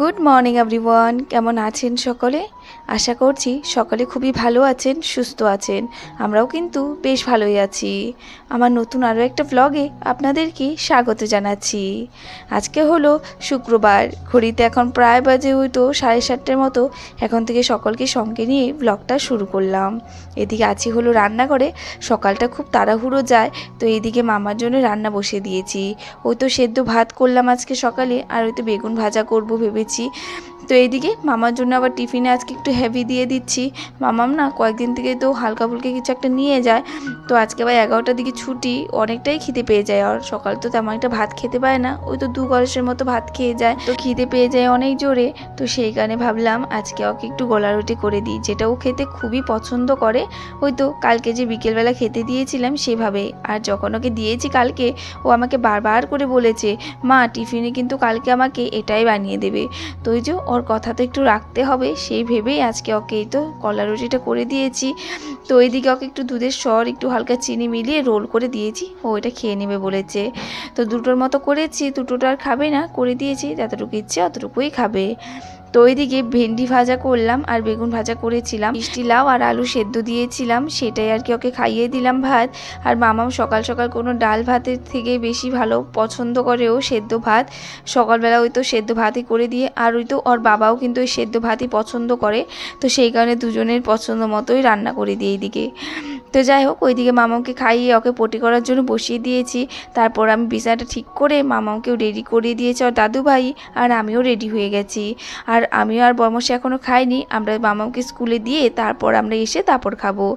Good morning everyone, কেমন আছেন সকলে? আশা করছি সকলে খুবই ভালো আছেন, সুস্থ আছেন। আমরাও কিন্তু বেশ ভালোই আছি। আমার নতুন আরও একটা ব্লগে আপনাদেরকে স্বাগত জানাচ্ছি। আজকে হলো শুক্রবার, ঘড়িতে এখন প্রায় বাজে হয়তো 7:30টার মতো। এখন থেকে সকলকে সঙ্গে নিয়ে ব্লগটা শুরু করলাম। এদিকে আছি হলো রান্নাঘরে। সকালটা খুব তাড়াহুড়ো যায়, তো এইদিকে মামার জন্য রান্না বসিয়ে দিয়েছি। ওই তো সেদ্ধ ভাত করলাম আজকে সকালে, আর ওই তো বেগুন ভাজা করব ভেবেছি। তো এইদিকে মামার জন্য আবার টিফিনে আজকে একটু হেভি দিয়ে দিচ্ছি। মামাম না কয়েকদিন থেকে তো হালকা ফুলকা কিছু একটা নিয়ে যায়, তো আজকে আবার 11টার দিকে ছুটি, অনেকটাই খিদে পেয়ে যায়। আর সকাল তো তেমন একটা ভাত খেতে পায় না, ওই তো 2 কলসের মতো ভাত খেয়ে যায়, তো খিদে পেয়ে যায় অনেক জোরে। তো সেই কারণে ভাবলাম আজকে ওকে একটু গোলা রুটি করে দিই, যেটা ও খেতে খুবই পছন্দ করে। ওই তো কালকে যে বিকেলবেলা খেতে দিয়েছিলাম সেভাবে। আর যখন ওকে দিয়েছি কালকে, ও আমাকে বারবার করে বলেছে, মা টিফিনে কিন্তু কালকে আমাকে এটাই বানিয়ে দেবে। তো ওই যে ওর কথা তো একটু রাখতে হবে, সেই ভেবেই আজকে ওকে এই তো কলা রুটিটা করে দিয়েছি। তো ওইদিকে ওকে একটু দুধের সর একটু হালকা চিনি মিলিয়ে রোল করে দিয়েছি, ও এটা খেয়ে নেবে বলেছে। তো দুটোর মতো করেছি, দুটোটা আর খাবে না, করে দিয়েছি, যতটুকু ইচ্ছে অতটুকুই খাবে। তো ওইদিকে ভেন্ডি ভাজা করলাম আর বেগুন ভাজা করেছিলাম, মিষ্টি লাউ আর আলু সেদ্ধ দিয়েছিলাম, সেটাই আর কি ওকে খাইয়ে দিলাম ভাত। আর মামাও সকাল সকাল কোনো ডাল ভাতের থেকে বেশি ভালো পছন্দ করে ও সেদ্ধ ভাত। সকালবেলা ওই তো সেদ্ধ ভাতই করে দিয়ে, আর ওই তো ওর বাবাও কিন্তু ওই সেদ্ধ ভাতই পছন্দ করে, তো সেই কারণে দুজনের পছন্দ মতোই রান্না করে দিই এইদিকে। তো যাই হোক, ওইদিকে মামাকে খাইয়ে ওকে পটি করার জন্য বসিয়ে দিয়েছি। তারপর আমি বিছানাটা ঠিক করে মামাকেও রেডি করে দিয়েছি আর দাদু ভাই, আর আমিও রেডি হয়ে গেছি। আর আমিও আর বর্মশাই এখনও খাইনি, আমরা মামাকে স্কুলে দিয়ে তারপর আমরা এসে তারপর খাবো।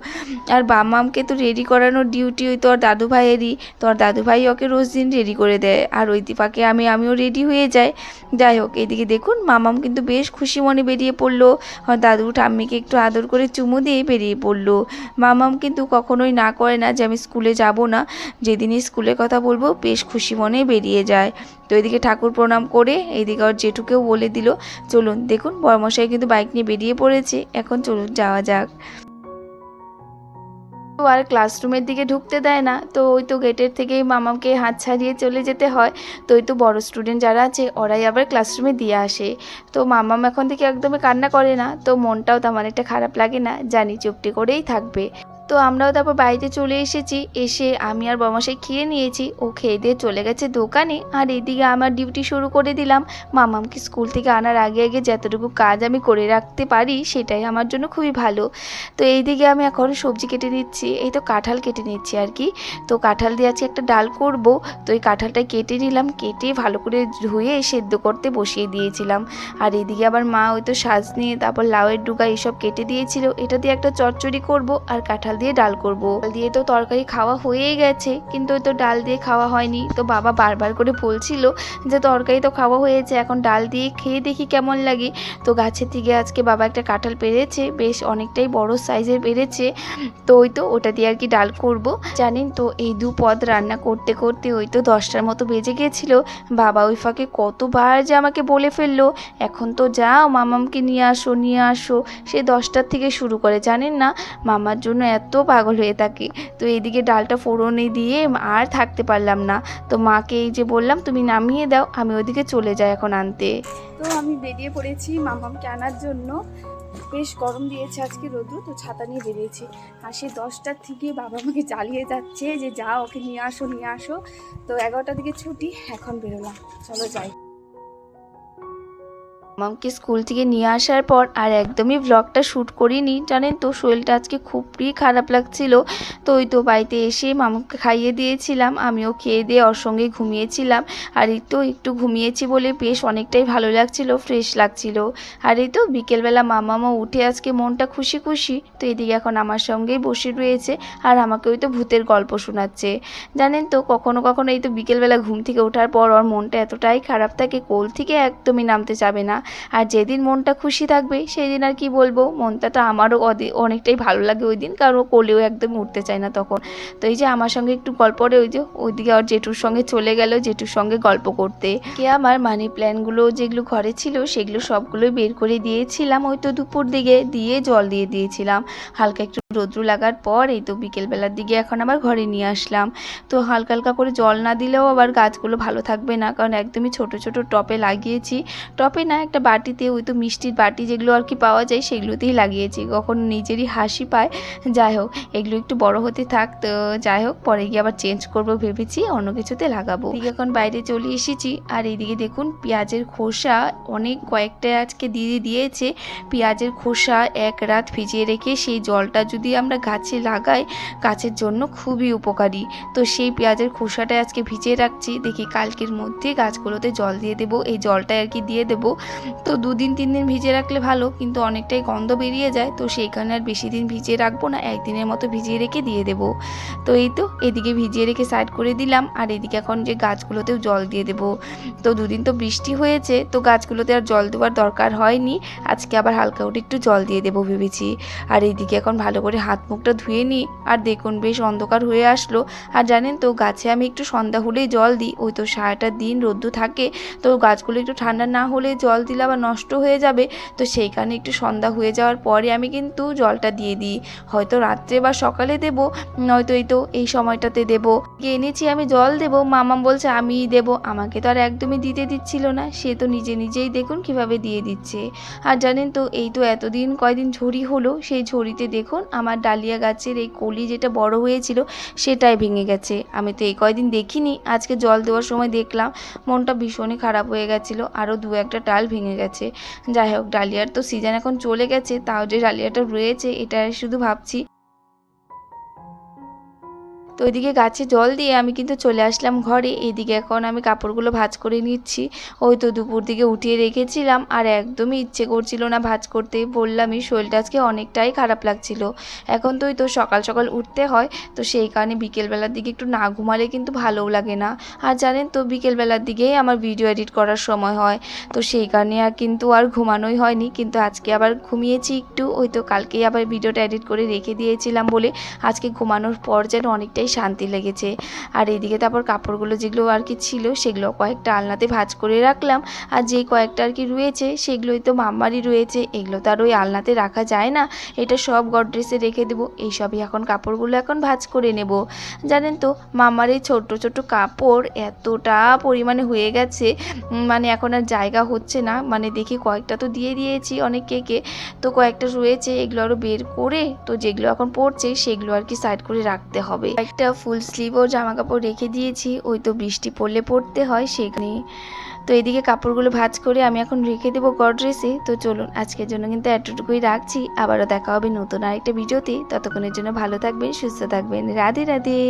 আর মামাকে তো রেডি করানোর ডিউটি ওই তো আর দাদু ভাইয়েরই, তো আর দাদু ভাই ওকে রোজ দিন রেডি করে দেয়, আর ওই দিপাকে আমিও রেডি হয়ে যাই। যাই হোক, এদিকে দেখুন মামাম কিন্তু বেশ খুশি মনে বেরিয়ে পড়লো। দাদু ঠাম্মিকে একটু আদর করে চুমু দিয়ে বেরিয়ে পড়লো। মামাম কিন্তু কখনোই না করে না যে আমি স্কুলে যাব না, যেদিনই স্কুলের কথা বলবো বেশ খুশি মনে বেরিয়ে যায়। তো এদিকে ঠাকুর প্রণাম করে এইদিকে ওর জেঠুকেও বলে দিল, চলুন। দেখুন বর্মশাই কিন্তু বাইক নিয়ে বেরিয়ে পড়েছে, এখন চলুন যাওয়া যাক। তো আর ক্লাসরুমের দিকে ঢুকতে দেয় না, তো ওই তো গেটের থেকেই মামাকে হাত ছাড়িয়ে চলে যেতে হয়। তো ওই তো বড় স্টুডেন্ট যারা আছে ওরাই আবার ক্লাসরুমে দিয়ে আসে। তো মামাম এখন থেকে একদমই কান্না করে না, তো মনটাও তেমন একটা খারাপ লাগে না, জানি চুপটি করেই থাকবে। তো আমরাও তারপর বাড়িতে চলে এসেছি, এসে আমি আর বর্মশাই খেয়ে নিয়েছি, ও খেয়ে দিয়ে চলে গেছে দোকানে, আর এইদিকে আমার ডিউটি শুরু করে দিলাম। মামামকে স্কুল থেকে আনার আগে আগে যতটুকু কাজ আমি করে রাখতে পারি সেটাই আমার জন্য খুবই ভালো। তো এইদিকে আমি এখন সবজি কেটে নিচ্ছি, এই তো কাঁঠাল কেটে নিচ্ছি আর কি। তো কাঁঠাল দিয়ে আজকে একটা ডাল করব, তো এই কাঁঠালটা কেটে নিলাম, কেটে ভালো করে ধুয়ে সেদ্ধ করতে বসিয়ে দিয়েছিলাম। আর এদিকে আবার মা ওই তো সাজনি তারপর লাউয়ের ডুগা এইসব কেটে দিয়েছিল, এটা দিয়ে একটা চচ্চড়ি করব আর কাঁঠাল দিয়ে ডাল করব। ডাল দিয়ে তো তরকারি খাওয়া হয়েই গেছে, কিন্তু ওই তো ডাল দিয়ে খাওয়া হয়নি। তো বাবা বারবার করে বলছিল যে তরকারি তো খাওয়া হয়েছে, এখন ডাল দিয়ে খেয়ে দেখি কেমন লাগে। তো গাছের থেকে আজকে বাবা একটা কাঁঠাল পেরেছে, বেশ অনেকটাই বড় সাইজের পেরেছে, তো ওই তো ওটা দিয়ে আর কি ডাল করব। জানেন তো এই 2 পদ রান্না করতে করতে ওই তো 10টার মতো বেজে গিয়েছিল। বাবা ওই ফাঁকে কতবার যে আমাকে বলে ফেললো, এখন তো যাও মামামকে নিয়ে আসো নিয়ে আসো, সে 10টার থেকে শুরু করে, জানেন না মামার জন্য এত পাগল হয়ে থাকে। তো এইদিকে ডালটা ফোড়নে দিয়ে আর থাকতে পারলাম না, তো মাকে এই যে বললাম তুমি নামিয়ে দাও, আমি ওইদিকে চলে যাই এখন আনতে। তো আমি বেরিয়ে পড়েছি মামামকে আনার জন্য। বেশ গরম দিয়েছে আজকে, রোদু, তো ছাতা নিয়ে বেরিয়েছি। আর সে 10টার থেকে বাবা আমাকে জ্বালিয়ে যাচ্ছে যে যাও ওকে নিয়ে আসো নিয়ে আসো। তো 11টার দিকে ছুটি, এখন বেরোলাম, চলো যাই। মামাকে স্কুল থেকে নিয়ে আসার পর আর একদমই ব্লগটা শ্যুট করিনি, জানেন তো শরীরটা আজকে খুবই খারাপ লাগছিল। তো ওই তো বাড়িতে এসে মামাকে খাইয়ে দিয়েছিলাম, আমিও খেয়ে দিয়ে ওর সঙ্গে ঘুমিয়েছিলাম। আর এই তো একটু ঘুমিয়েছি বলে বেশ অনেকটাই ভালো লাগছিল, ফ্রেশ লাগছিল। আর এই তো বিকেলবেলা মামামা উঠে আজকে মনটা খুশি খুশি, তো এদিকে এখন আমার সঙ্গেই বসে রয়েছে আর আমাকে ওই তো ভূতের গল্প শোনাচ্ছে। জানেন তো কখনো কখনো এই তো বিকেলবেলা ঘুম থেকে ওঠার পর ওর মনটা এতটাই খারাপ থাকে, কোল থেকে একদমই নামতে চাবে না। আর যেদিন মনটা খুশি থাকবে সেই দিন আর কি বলবো, মনটা তো আমারও অনেকটাই ভালো লাগে ওই দিন, কারণ ও কোলেও একদম উঠতে চায় না তখন। তো এই যে আমার সঙ্গে একটু গল্প করে ওই যে ওইদিকে আর জেঠুর সঙ্গে চলে গেল, জেঠুর সঙ্গে গল্প করতে। কে আমার মানি প্ল্যান্টগুলো যেগুলো ঘরে ছিল সেগুলো সবগুলোই বের করে দিয়েছিলাম, ওই তো দুপুর দিকে দিয়ে জল দিয়ে দিয়েছিলাম, হালকা একটু রৌদ্র লাগার পর এই তো বিকেলবেলার দিকে এখন আবার ঘরে নিয়ে আসলাম। তো হালকা হালকা করে জল না দিলেও আবার গাছগুলো ভালো থাকবে না, কারণ একদমই ছোট ছোট টবে লাগিয়েছি। টবে না, একটা বাটিতে, ওই তো মিষ্টির বাটি যেগুলো আর কি পাওয়া যায় সেগুলোতেই লাগিয়েছি। কখন নিজেরই হাসি পায়। যাই হোক, এগুলো একটু বড় হতে থাক, তো যাই হোক পরে গিয়ে আবার চেঞ্জ করব ভেবেছি, অন্য কিছুতে লাগাবো। এদিকে এখন বাইরে চলে এসেছি, আর এইদিকে দেখুন পেঁয়াজের খোসা অনেক কয়েকটা আজকে দিয়ে দিয়েছে। পেঁয়াজের খোসা এক রাত ভিজিয়ে রেখে সেই জলটা যদি আমরা গাছে লাগাই, গাছের জন্য খুবই উপকারী। তো সেই পেঁয়াজের খোসাটা আজকে ভিজিয়ে রাখছি, দেখি কালকের মধ্যে গাছগুলোতে জল দিয়ে দেবো। এই জলটা আর কি দিয়ে দেবো। তো 2 দিন 3 দিন ভিজিয়ে রাখলে ভালো, কিন্তু অনেকটাই গন্ধ বেরিয়ে যায়, তো সেইখানে আর বেশি দিন ভিজিয়ে রাখবো না, একদিনের মতো ভিজিয়ে রেখে দিয়ে দেবো। তো এই তো এদিকে ভিজিয়ে রেখে সাইড করে দিলাম, আর এদিকে এখন যে গাছগুলোতেও জল দিয়ে দেবো। তো 2 দিন তো বৃষ্টি হয়েছে, তো গাছগুলোতে আর জল দেওয়ার দরকার হয়নি। আজকে আবার হালকা করে একটু জল দিয়ে দেবো ভেবেছি। আর এইদিকে এখন ভালো করে হাত মুখটা ধুয়ে নিই, আর দেখুন বেশ অন্ধকার হয়ে আসলো। আর জানেন তো গাছে আমি একটু সন্ধ্যা হলেই জল দিই, ওই তো সারাটা দিন রোদ্দু থাকে, তো গাছগুলো একটু ঠান্ডা না হলে জল দিলে আবার নষ্ট হয়ে যাবে। তো সেই কারণে একটু সন্ধ্যা হয়ে যাওয়ার পরে আমি কিন্তু জলটা দিয়ে দিই, হয়তো রাত্রে বা সকালে দেবো, নয়তো এই তো এই সময়টাতে দেবো। এনেছি আমি জল দেবো, মামা বলছে আমিই দেবো, আমাকে তো আর একদমই দিতে দিচ্ছিল না, সে তো নিজে নিজেই দেখুন কিভাবে দিয়ে দিচ্ছে। আর জানেন তো এই তো এতদিন কয়দিন ঝড়ি হলো, সেই ঝড়িতে দেখুন আমার ডালিয়া গাছের এই কলি যেটা বড় হয়েছিল সেটাই ভেঙে গেছে। আমি তো এই কয়দিন দেখিনি, আজকে জল দেওয়ার সময় দেখলাম, মনটা ভীষণই খারাপ হয়ে গেছিলো। আরও 2-1টা ডাল ভেঙে গেছে। যাই হোক, ডালিয়ার তো সিজন এখন চলে গেছে, তাও যে ডালিয়াটা রয়েছে এটা শুধু ভাবছি। তো ওইদিকে গাছে জল দিয়ে আমি কিন্তু চলে আসলাম ঘরে। এইদিকে এখন আমি কাপড়গুলো ভাঁজ করে নিচ্ছি। ওই তো দুপুর দিকে উঠিয়ে রেখেছিলাম, আর একদমই ইচ্ছে করছিল না ভাঁজ করতে, বললামই শরীরটা আজকে অনেকটাই খারাপ লাগছিল। এখন তো ওই তো সকাল সকাল উঠতে হয়, তো সেই কারণে বিকেলবেলার দিকে একটু না ঘুমালে কিন্তু ভালোও লাগে না। আর জানেন তো বিকেলবেলার দিকেই আমার ভিডিও এডিট করার সময় হয়, তো সেই কারণে কিন্তু আর ঘুমানোই হয়নি। কিন্তু আজকে আবার ঘুমিয়েছি একটু, ওই তো কালকেই আবার ভিডিওটা এডিট করে রেখে দিয়েছিলাম বলে আজকে ঘুমানোর পর যেন অনেকটাই শান্তি লেগেছে। আর এদিকে তারপর কাপড়গুলো যেগুলো আর কি ছিল সেগুলো কয়েকটা আলনাতে ভাঁজ করে রাখলাম, আর যে কয়েকটা আর কি রয়েছে সেগুলোই তো মাম্মারই রয়েছে, এগুলো তো আর ওই আলনাতে রাখা যায় না, এটা সব গডরেজে রেখে দেবো। এইসবই এখন কাপড়গুলো এখন ভাঁজ করে নেব। জানেন তো মাম্মার এই ছোট্ট ছোট্ট কাপড় এতটা পরিমাণে হয়ে গেছে, মানে এখন আর জায়গা হচ্ছে না, মানে দেখি কয়েকটা তো দিয়ে দিয়েছি অনেক কেকে, তো কয়েকটা রয়েছে, এগুলো আরও বের করে তো যেগুলো এখন পরছে সেগুলো আর কি সাইড করে রাখতে হবে। একটা ফুল স্লিভও জামা কাপড় রেখে দিয়েছি, ওই তো বৃষ্টি পড়লে পড়তে হয় সেখানে। তো এদিকে কাপড়গুলো ভাঁজ করে আমি এখন রেখে দেবো গডরেজে। তো চলুন আজকের জন্য কিন্তু এতটুকুই রাখছি, আবারও দেখা হবে নতুন আরেকটা ভিডিওতে। ততক্ষণের জন্য ভালো থাকবেন, সুস্থ থাকবেন, রাধে রাধে।